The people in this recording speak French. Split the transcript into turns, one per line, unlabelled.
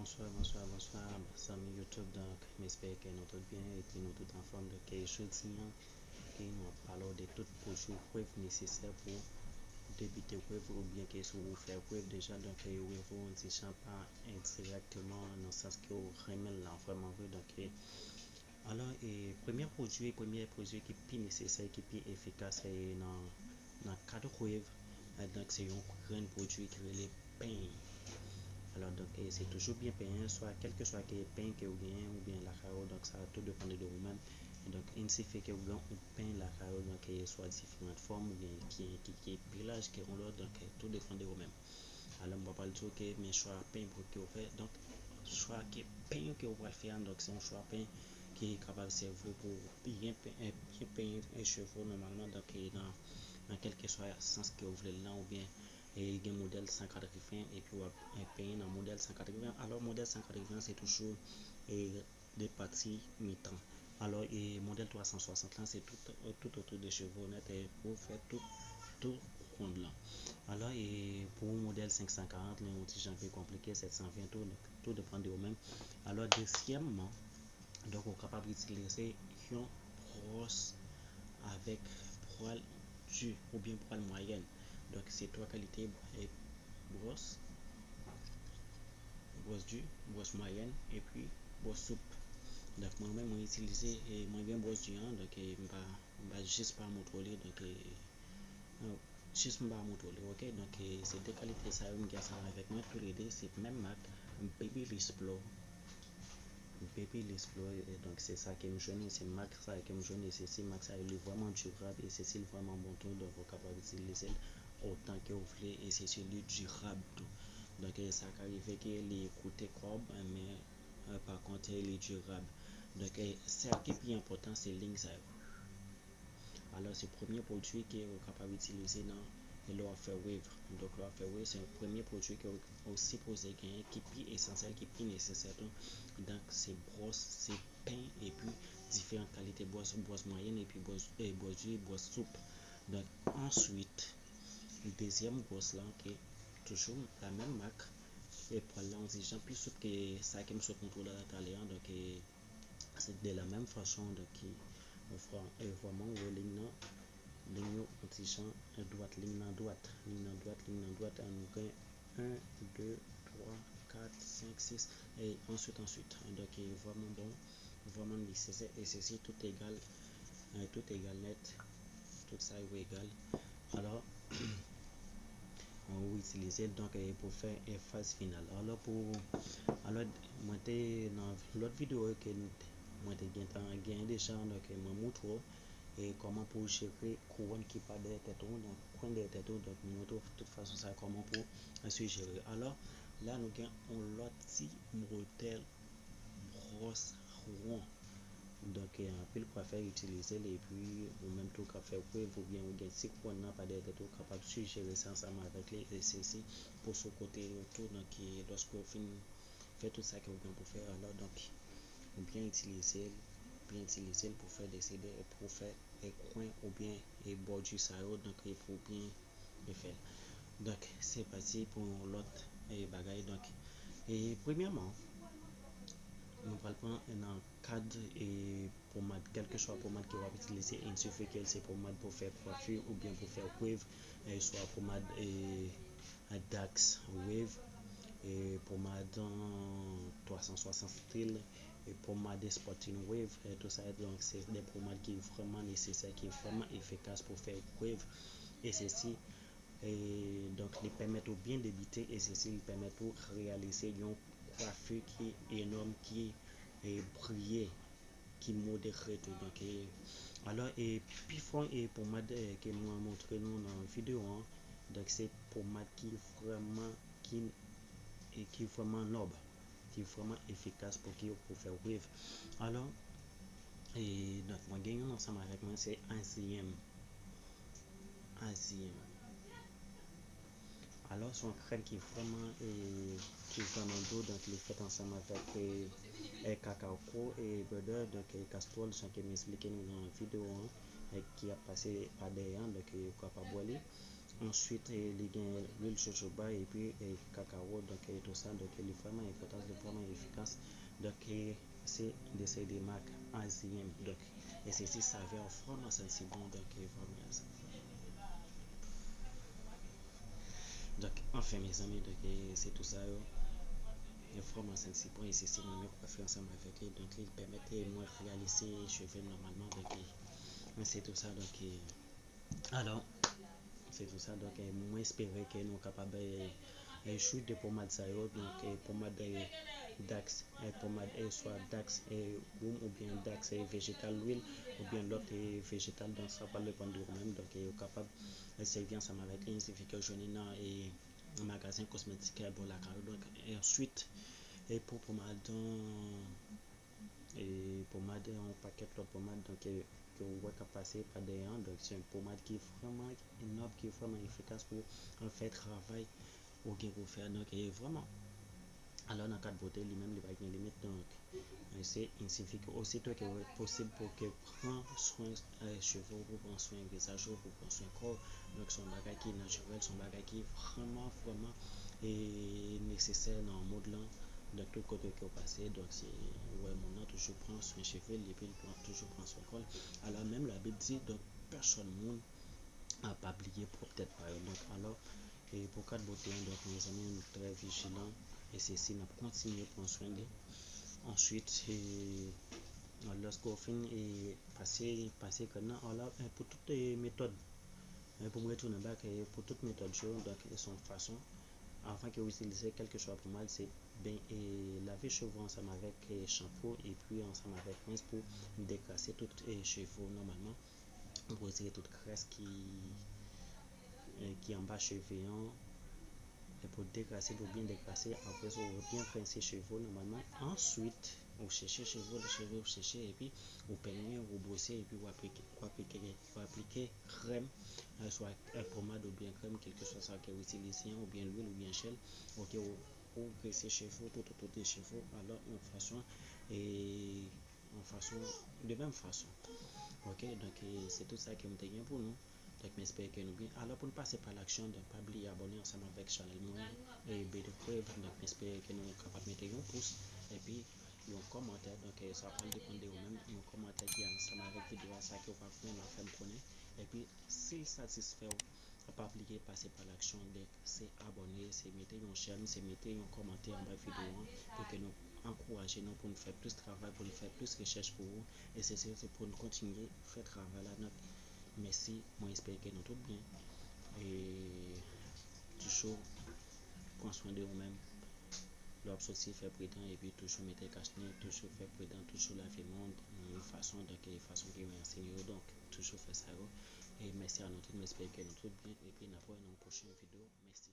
bonsoir, amis YouTube. Donc, j'espère que nous tous bien et que nous tous en forme. Donc, jeudi, nous parlons de toutes les preuves nécessaires pour débuter web ou bien que si vous faites web déjà. Donc, vous ne dites pas indirectement dans le sens que vous remettez là vraiment vrai. Donc, alors, premier produit qui est plus nécessaire, qui est plus efficace dans le cadre web. Donc, c'est un grand produit qui est le pain. Alors donc c'est toujours bien payé, soit quel que soit le pain que vous gagnez ou bien la carotte, donc ça tout dépend de vous-même. Donc ainsi fait que vous gagnez un pain la carotte, donc soit différentes formes ou bien qui pillage que on l'autre, donc tout dépend de vous-même. Alors on va pas le dire que mais choix pain pour que vous faites, donc choix que pain que vous pouvez faire, donc c'est un choix pain qui est capable de servir pour bien payer un chevaux normalement, donc dans quel que soit le sens que vous voulez là ou bien et un modèle 180 et puis un payer dans modèle 180. Alors modèle 180 c'est toujours des parties mi-temps. Alors et modèle 360 là c'est tout autour de chevaux net et pour faire tout rond là. Alors et pour modèle 540 les outils un peu compliqué 720 tout dépend de vous-même. Alors deuxièmement donc on est capable d'utiliser une brosse avec poil dur ou bien poil moyenne. Donc c'est trois qualités brosse dure, brosse moyenne et puis brosse souple. Donc moi-même moi utiliser et moi bien brosse dure donc bah juste pas montrer donc juste pas montrer OK donc c'est deux qualités ça me ça avec moi tous les deux c'est même marque Baby l'explore donc c'est ça qui me joue c'est marque ça qui me joue c'est marque ça il est vraiment durable et c'est vraiment bon tout donc vous capable d'utiliser autant que vous voulez et c'est celui durable tout. Donc ça arrive que les côtés corbe mais par contre il est durable. Donc ce qui est plus important c'est ligne ça. Alors c'est le premier produit que vous capable d'utiliser dans l'offre faire wave. Donc l'offre faire wave c'est le premier produit que vous supposez gagner qui est plus essentiel, qui est plus nécessaire. Donc c'est brosse, c'est pain et puis différentes qualités brosse moyenne et puis brosse dure, brosse souple. Donc ensuite deuxième brosse là qui est toujours la même marque et pour là on dit j'en plus souple que ça qui me se contrôle à l'intérieur donc c'est de la même façon donc on fera vraiment ligne droite ligne droite on gagne 1 2 3 4 5 6 et ensuite donc vraiment bon vraiment nécessaire et ceci tout égal net tout ça est égal. Alors on va utiliser donc pour faire une phase finale. Alors moi dans l'autre vidéo que moi gagné déjà donc moi montre et comment pour gérer couronne qui pas de tête donc coin de tête donc montre de toute façon ça comment pour se gérer. Alors là nous avons l'autre petit modèle brosse rond donc un peu quoi faire utiliser et puis ou même tout qu'à faire ou bien ou bien si on n'a pas d'être tout capable de gérer ça ensemble avec les ceci pour ce côté autour donc lorsque vous fait tout ça que vous pouvez faire alors donc bien utiliser pour faire des CD et pour faire des coins ou bien et bordure ça donc pour bien le faire. Donc c'est parti pour l'autre bagaille donc et premièrement nous allons prendre un cadre et pommade, quel que soit la pommade que vous va utiliser, il suffit qu'elle soit pommade pour faire coiffure ou bien pour faire wave, soit pommade Dax wave, et pommade 360 style, et pommade sporting wave, et tout ça. Donc c'est des pommades qui sont vraiment nécessaires, qui sont vraiment efficaces pour faire wave. Et ceci donc les permettent bien d'éviter et ceci permet de réaliser une coiffure qui est énorme, qui est brillée, qui modérée tout donc alors et puis fond et pommade que moi montré nous dans la vidéo donc c'est pommade qui vraiment qui est vraiment noble, qui est vraiment efficace pour faire wave. Alors et donc moi gagnons ensemble avec moi c'est ACM. Alors son crème qui est vraiment doux donc il est fait ensemble avec cacao et beurre donc castrol ce qui m'expliqué dans la vidéo qui a passé par derrière donc il ne peut pas boire ensuite il y a l'huile jojoba et puis cacao, donc tout ça, donc il est vraiment important, il est vraiment efficace, donc c'est de ces des marques asiennes, donc et ceci s'avère vraiment sensible, donc vraiment ça. Donc enfin mes amis, donc c'est tout ça, vraiment sensible et ceci me met faire ensemble avec eux, donc il permettait moi de réaliser les cheveux normalement, donc c'est tout ça, donc alors c'est tout ça, donc moi espérer que nous sommes capables de shoot de pommade ça, donc pommade Dax, pommade soit Dax boom ou bien Dax végétal huile ou bien l'autre végétal, donc ça parle dépendre de vous-même, donc est capable de servir ensemble avec un certificat jaune et un magasin cosmétique pour la carrière, donc et ensuite et pour pommade et pommade un paquet de pommade, donc que vous voyez passer par derrière, donc c'est une pommade qui est vraiment énorme, qui est vraiment efficace pour en fait travail ou bien pour faire, donc et vraiment alors dans le cas de beauté lui-même il va y limite, donc c'est ainsi que aussitôt que possible pour que prendre soin cheveux, pour prendre soin visage, pour prendre soin corps, donc son bagage qui est naturel, son bagage qui est vraiment nécessaire dans le monde là, de tout côté que vous passez, donc c'est ouais mon nom toujours prend soin cheveux et puis toujours prend soin corps, alors même la Bible dit donc personne monde a pas oublié pour peut-être pas, donc alors et pour cas de beauté, donc mes amis nous très vigilants et ceci n'a continué prendre soin d'eux. Ensuite lorsqu'on finit et passer maintenant alors pour toutes les méthodes pour me retourner back pour toutes les méthodes donc son façon avant que vous utilisez quelque chose pour mal, c'est bien et laver cheveux ensemble avec shampoo et puis ensemble avec rince pour décrasser toutes les cheveux normalement pour retirer toute graisse qui en bas cheveux et pour décrasser, pour bien décrasser, après ça, on va bien rincer cheveux normalement. Ensuite, vous cherchez cheveux, les cheveux, vous cherchez et puis vous peignez, vous brossez et puis vous appliquez crème, soit pommade ou bien crème, quelque chose ça que vous utilisez, ou bien l'huile ou bien gel, ok, vous graissez cheveux tout autour des cheveux, alors en façon, de même façon. Ok, donc c'est tout ça que nous tenons pour nous. Donc, j'espère que nous bien. Alors, pour nous passer par l'action, donc, pas oublier abonner ensemble avec Chanel Mouen et B de Preuve. Donc, j'espère que nous sommes capables de mettre un pouce et puis un commentaire. Donc, ça va dépendre de vous-même. Un commentaire qui est ensemble avec vidéo, ça que vous va faire me connaître. Et puis, s'il satisfait, pas oublier de passer par l'action. Donc, c'est abonner, c'est mettre une chaîne, c'est mettre un commentaire en bas de vidéo pour que nous encourager nous pour nous faire plus de travail, pour nous faire plus de recherche pour vous. Et c'est pour nous continuer à faire travail là. Merci, moi j'espère que nous tout bien et toujours prendre soin de vous-même. L'objectif fait prudent et puis toujours mettre cache-nez, toujours faire prudent, toujours laver le monde de façon qui va enseigner, donc toujours faire ça. Et merci à nous tous, j'espère que nous tout bien et puis nous avons une prochaine vidéo. Merci.